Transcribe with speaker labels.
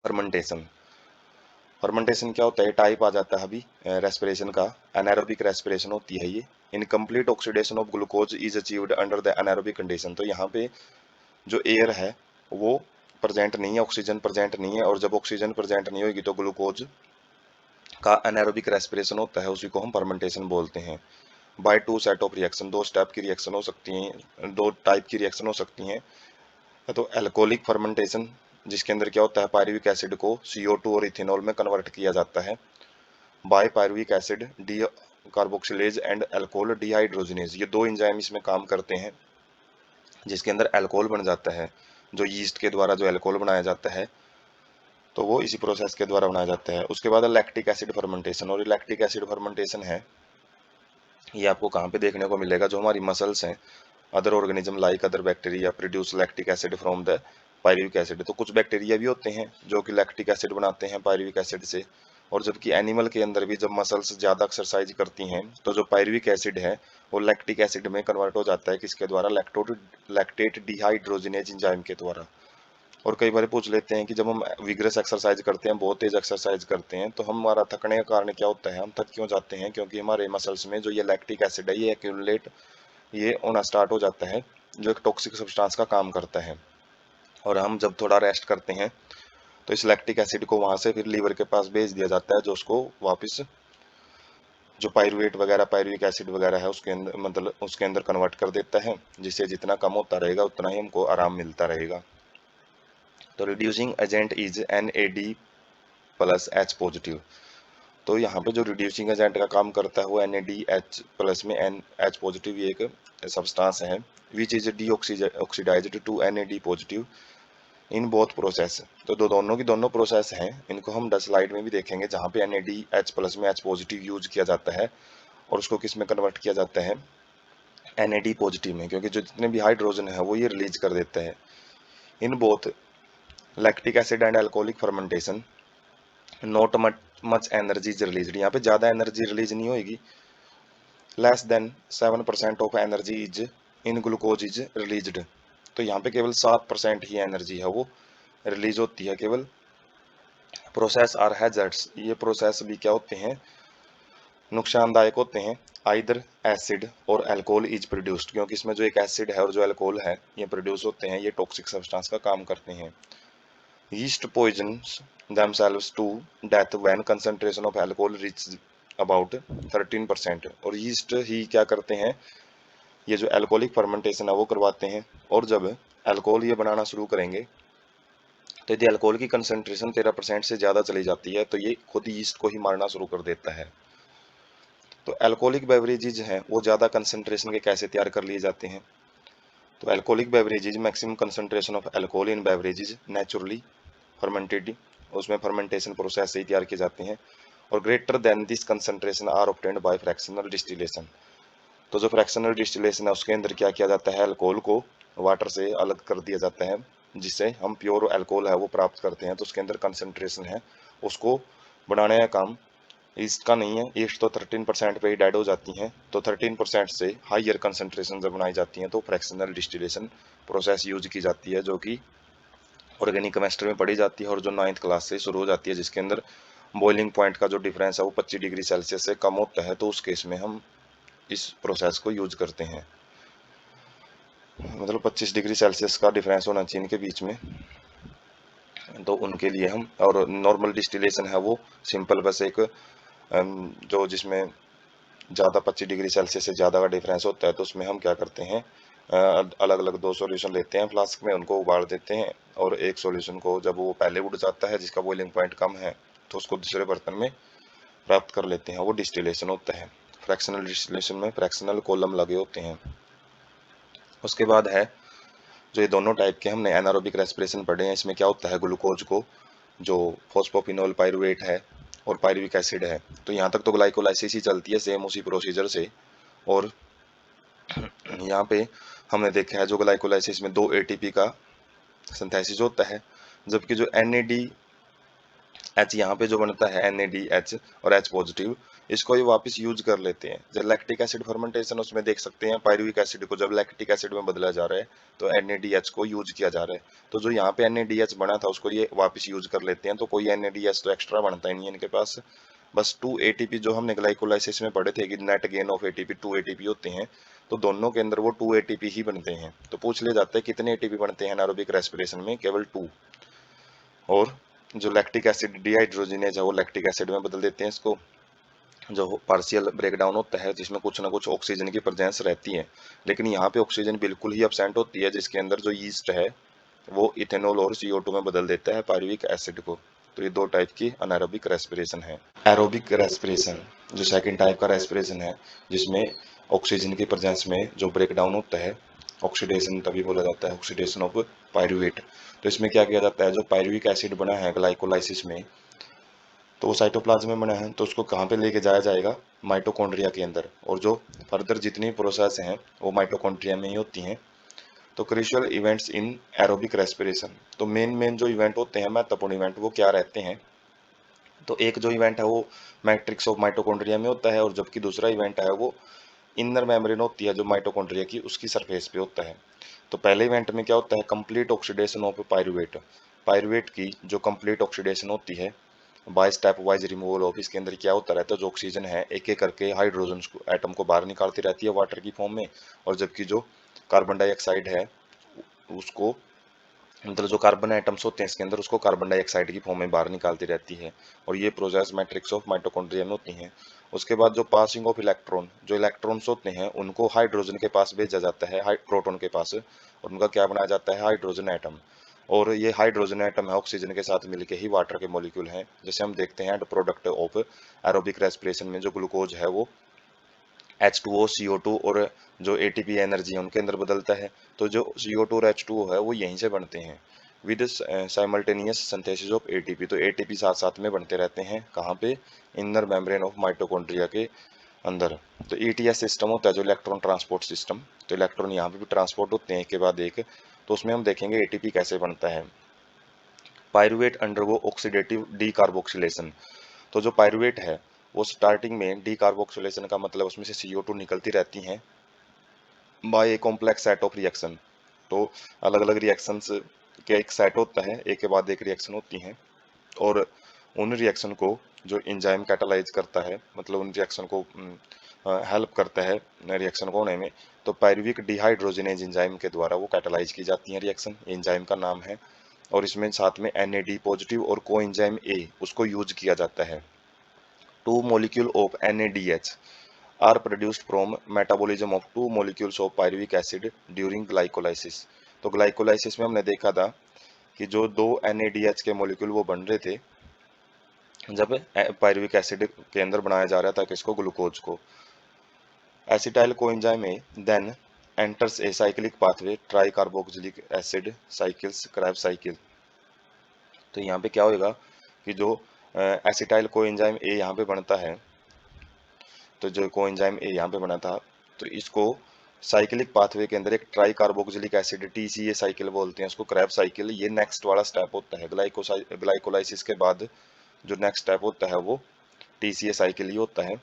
Speaker 1: Fermentation. Fermentation क्या होता है, टाइप आ जाता है अभी रेस्पिरेशन का। एनारोबिक रेस्पिरेशन होती है ये। Incomplete oxidation of glucose is achieved under the anaerobic condition. तो यहाँ पे जो एयर है वो प्रेजेंट नहीं है, ऑक्सीजन प्रेजेंट नहीं है, और जब ऑक्सीजन प्रेजेंट नहीं होगी तो ग्लूकोज का एनारोबिक रेस्पिरेशन होता है, उसी को हम फर्मेंटेशन बोलते हैं। By two set of reaction, दो स्टेप की रिएक्शन हो सकती हैं, दो टाइप की रिएक्शन हो सकती हैं। तो एल्कोहलिक फर्मेंटेशन, जिसके अंदर क्या होता है, पायरुविक एसिड को CO2 और इथेनॉल में कन्वर्ट किया जाता है by pyruvic acid decarboxylase and alcohol dehydrogenase. ये दो एंजाइम इसमें काम करते हैं, जिसके अंदर अल्कोहल बन जाता है। जो यीस्ट के द्वारा जो अल्कोहल बनाया जाता है, तो वो इसी प्रोसेस के द्वारा बनाया जाता है। उसके बाद लैक्टिक एसिड फर्मेंटेशन। और लैक्टिक एसिड फर्मेंटेशन है, ये आपको कहाँ पे देखने को मिलेगा, जो हमारी मसल्स हैं, other organism like other bacteria produce lactic acid from the pyruvic acid. तो कुछ बैक्टीरिया भी होते हैं जो कि लैक्टिक एसिड बनाते हैं पायरुविक एसिड से। और जबकि एनिमल के अंदर भी जब मसल्स ज़्यादा एक्सरसाइज करती हैं तो जो पायरुविक एसिड है वो लैक्टिक एसिड में कन्वर्ट हो जाता है, किसके द्वारा, लैक्टेट डिहाइड्रोजिनेज एंजाइम के द्वारा। और कई बार पूछ लेते हैं कि जब हम विग्रस एक्सरसाइज करते हैं, बहुत तेज एक्सरसाइज करते हैं, तो हमारा थकने का कारण क्या होता है, हम थक क्यों जाते हैं, क्योंकि हमारे मसल्स में जो ये लैक्टिक एसिड है ये एक्यूमुलेट, ये होना स्टार्ट हो जाता है, जो एक टॉक्सिक सब्सटेंस का काम करता है। और हम जब थोड़ा रेस्ट करते हैं तो इस लैक्टिक एसिड को वहां से फिर लीवर के पास भेज दिया जाता है, जो उसको वापस जो पायरुवेट वगैरह पायरुविक एसिड वगैरह है उसके अंदर, मतलब उसके अंदर कन्वर्ट कर देता है, जिससे जितना कम होता रहेगा उतना ही हमको आराम मिलता रहेगा। तो रिड्यूसिंग एजेंट इज NAD+H+। तो यहाँ पे जो रिड्यूसिंग एजेंट का काम करता है वो NADH+ में NH+, ये एक सब्सटेंस है, which is deoxidised to NAD+ in both process. तो दोनों की दोनों प्रोसेस हैं, इनको हम 10 स्लाइड में भी देखेंगे, जहाँ पे NADH+ में H+ यूज किया जाता है और उसको किस में कन्वर्ट किया जाता है, NAD+ में, क्योंकि जो जितने भी हाइड्रोजन है वो ये रिलीज कर देता है। In both lactic acid and alcoholic fermentation not much energy is release. यहाँ पे ज़्यादा एनर्जी रिलीज नहीं होगी, less than 7% of energy is in glucose is released. तो यहाँ पे केवल 7% ही एनर्जी है वो रिलीज होती है केवल। प्रोसेस आर हैजर्ड्स, ये प्रोसेस भी क्या होते हैं, नुकसानदायक होते हैं। आइदर एसिड और अल्कोहल इज प्रोड्यूस्ड, क्योंकि इसमें जो एक एसिड है और जो अल्कोहल है ये प्रोड्यूस होते हैं, ये टॉक्सिक सब्सटेंस का काम करते हैं। Yeast poisons themselves to death when concentration of alcohol reaches about 13%। और यीस्ट ही क्या करते हैं, ये जो अल्कोहलिक फर्मेंटेशन है वो करवाते हैं, और जब अल्कोहल ये बनाना शुरू करेंगे तो यदि अल्कोहल की कंसंट्रेशन 13% से ज़्यादा चली जाती है तो ये खुद यीस्ट को ही मारना शुरू कर देता है। तो अल्कोहलिक बेवरेजेज हैं वो ज़्यादा कंसंट्रेशन के कैसे तैयार कर लिए जाते हैं, तो alcoholic beverages maximum concentration of alcohol in beverages naturally fermented, उसमें फर्मेंटेशन प्रोसेस से ही तैयार किए जाते हैं। और greater than this concentration are obtained by fractional distillation. तो जो फ्रैक्शनल डिस्टिलेशन है उसके अंदर क्या किया जाता है, अल्कोहल को वाटर से अलग कर दिया जाता है, जिससे हम प्योर अल्कोहल है वो प्राप्त करते हैं। तो उसके अंदर कंसंट्रेशन है उसको बढ़ाने का काम ईस्ट का नहीं है, ईस्ट तो 13% पे ही डेड हो जाती हैं, तो 13% से हाइयर कंसंट्रेशन जब बनाई जाती हैं तो फ्रैक्शनल डिस्टिलेशन प्रोसेस यूज की जाती है, जो कि ऑर्गेनिक केमिस्ट्री में पढ़ी जाती है और जो 9th क्लास से शुरू हो जाती है, जिसके अंदर बॉइलिंग पॉइंट का जो डिफरेंस है वो 25 डिग्री सेल्सियस से कम होता है, तो उस केस में हम इस प्रोसेस को यूज करते हैं। मतलब 25 डिग्री सेल्सियस का डिफरेंस होना चाहिए इनके बीच में, तो उनके लिए हम, और नॉर्मल डिस्टिलेशन है वो सिंपल बस एक जो जिसमें ज़्यादा 25 डिग्री सेल्सियस से ज़्यादा का डिफरेंस होता है तो उसमें हम क्या करते हैं, अलग अलग दो सॉल्यूशन लेते हैं फ्लास्क में, उनको उबाल देते हैं, और एक सॉल्यूशन को जब वो पहले उड़ जाता है जिसका बॉइलिंग पॉइंट कम है तो उसको दूसरे बर्तन में प्राप्त कर लेते हैं, वो डिस्टिलेशन होता है। फ्रैक्शनल डिस्टिलेशन में फ्रैक्शनल कॉलम लगे होते हैं। उसके बाद है जो ये दोनों टाइप के हमने एनारोबिक रेस्पिरेशन पढ़े हैं, इसमें क्या होता है, ग्लूकोज को जो फॉस्फोफिनोल पायरुवेट है और पायरुविक एसिड है, तो यहाँ तक तो ग्लाइकोलाइसिस ही चलती है सेम उसी प्रोसीजर से। और यहाँ पे हमने देखा है जो ग्लाइकोलाइसिस में 2 ATP का सिंथेसिस होता है, जबकि जो NADH यहाँ पे जो बनता है NADH और H+, इसको ये वापस यूज कर लेते हैं। जब लैक्टिक एसिड फर्मेंटेशन, उसमें देख सकते हैं पायरुविक एसिड को जब लैक्टिक एसिड में बदला जा रहा है तो NADH को यूज किया जा रहा है। तो जो यहाँ पे NADH बना था उसको ये वापस यूज कर लेते हैं, तो कोई NADH तो एक्स्ट्रा बनता ही नहीं है इनके पास। बस 2 ATP जो हमने ग्लाइकोलाइसिस में पढ़े थे कि net gain of ATP 2 ATP होते हैं, तो दोनों के अंदर वो 2 ATP ही बनते हैं। तो पूछ ले जाता है कितने ATP बनते हैं एनारोबिक रेस्पिरेशन में, केवल 2। और जो लैक्टिक एसिड डिहाइड्रोजिनेज है वो लैक्टिक एसिड में बदल देते हैं इसको, जो पार्शियल ब्रेकडाउन होता है जिसमें कुछ ना कुछ ऑक्सीजन की प्रेजेंस रहती है। लेकिन यहाँ पे ऑक्सीजन बिल्कुल ही एब्सेंट होती है, जिसके अंदर जो यीस्ट है वो इथेनॉल और CO2 में बदल देता है पायरुविक एसिड को। तो ये दो टाइप की अनारोबिक रेस्पिरेशन है। एरोबिक रेस्पिरेशन जो सेकंड टाइप का रेस्पिरेशन है, जिसमें ऑक्सीजन की प्रेजेंस में जो ब्रेकडाउन होता है, ऑक्सीडेशन तभी बोला जाता है, ऑक्सीडेशन ऑफ पायरुवेट। तो इसमें क्या किया जाता है, जो पायरुविक एसिड बना है ग्लाइकोलाइसिस में, तो वो साइटोप्लाज्म में बना है, तो उसको कहाँ पे लेके जाया जाएगा, माइटोकॉन्ड्रिया के अंदर। और जो फर्दर जितनी प्रोसेस हैं वो माइटोकॉन्ड्रिया में ही होती हैं। तो crucial events in aerobic respiration, तो मेन मेन जो इवेंट होते हैं, महत्वपूर्ण इवेंट, वो क्या रहते हैं। तो एक जो इवेंट है वो मैट्रिक्स ऑफ माइटोकॉन्ड्रिया में होता है, और जबकि दूसरा इवेंट है वो इनर मेम्ब्रेन होती है जो माइटोकॉन्ड्रिया की, उसकी सरफेस पे होता है। तो पहले इवेंट में क्या होता है, complete oxidation of pyruvate. Pyruvate की जो कंप्लीट ऑक्सीडेशन होती है by step wise removal of, इसके अंदर क्या होता रहता है, जो ऑक्सीजन है एक एक करके हाइड्रोजन एटम को बाहर निकालती रहती है वाटर की फॉर्म में, और जबकि जो कार्बन डाइऑक्साइड है उसको, मतलब जो कार्बन एटम्स होते हैं इसके अंदर, उसको कार्बन डाइऑक्साइड की फॉर्म में बाहर निकालती रहती है। और ये प्रोसेस मैट्रिक्स ऑफ माइटोकॉन्ड्रिया में होती हैं। उसके बाद जो पासिंग ऑफ इलेक्ट्रॉन, जो इलेक्ट्रॉन्स होते हैं उनको हाइड्रोजन के पास भेजा जाता है, प्रोटॉन के पास, और उनका क्या बनाया जाता है, हाइड्रोजन एटम। और ये हाइड्रोजन एटम है ऑक्सीजन के साथ मिलके ही वाटर के मॉलिक्यूल हैं। जैसे हम देखते हैं प्रोडक्ट ऑफ एरोबिक रेस्पिरेशन में जो ग्लूकोज है वो H2O CO2 और जो ATP एनर्जी है उनके अंदर बदलता है। तो जो CO2 और H2O है वो यहीं से बनते हैं with simultaneous synthesis of ATP। तो ATP साथ साथ में बनते रहते हैं, कहाँ पे, इनर मेम्ब्रेन ऑफ माइटोकॉन्ड्रिया के अंदर। तो ETS सिस्टम होता है जो इलेक्ट्रॉन ट्रांसपोर्ट सिस्टम। तो इलेक्ट्रॉन यहाँ पे भी ट्रांसपोर्ट होते हैं एक के बाद एक। तो उसमें हम देखेंगे ATP कैसे बनता है। Pyruvate undergo oxidative decarboxylation. तो जो पायरुवेट है वो स्टार्टिंग में डीकार्बोक्सिलेशन का मतलब उसमें से CO2 निकलती रहती हैं by a complex set of reaction. तो अलग अलग रिएक्शंस के एक सेट होता है, एक के बाद एक रिएक्शन होती हैं, और उन रिएक्शन को जो एंजाइम कैटालाइज करता है, मतलब उन रिएक्शन को हेल्प करता है रिएक्शन को होने में, तो पायरुविक डिहाइड्रोजिनेज एंजाइम के द्वारा वो कैटालाइज की जाती है रिएक्शन, एंजाइम का नाम है। और इसमें साथ में NAD पॉजिटिव और को एंजाइम A उसको यूज किया जाता है। 2 molecule of NADH are produced from metabolism of 2 molecules of pyruvic acid during glycolysis। तो ग्लाइकोलाइसिस में हमने देखा था कि जो दो NADH के मॉलिक्यूल वो बन रहे थे जब पायरुविक एसिड के अंदर बनाया जा रहा था किसको, ग्लूकोज को। Acetyl coenzyme A then enters a cyclic pathway tricarboxylic acid cycles Krebs cycle. तो यहाँ पे क्या होगा कि जो एसिटाइल कोएंजाइम ए यहाँ पे बनता है, तो जो कोएंजाइम ए यहाँ पे बना था, तो इसको साइक्लिक पाथवे के अंदर एक try carboxylic acid TCA cycle बोलते हैं उसको, क्रैब साइकिल। ये नेक्स्ट वाला स्टेप होता है ग्लाइकोलाइसिस के बाद। जो नेक्स्ट स्टेप होता है वो TCA साइकिल ही होता है।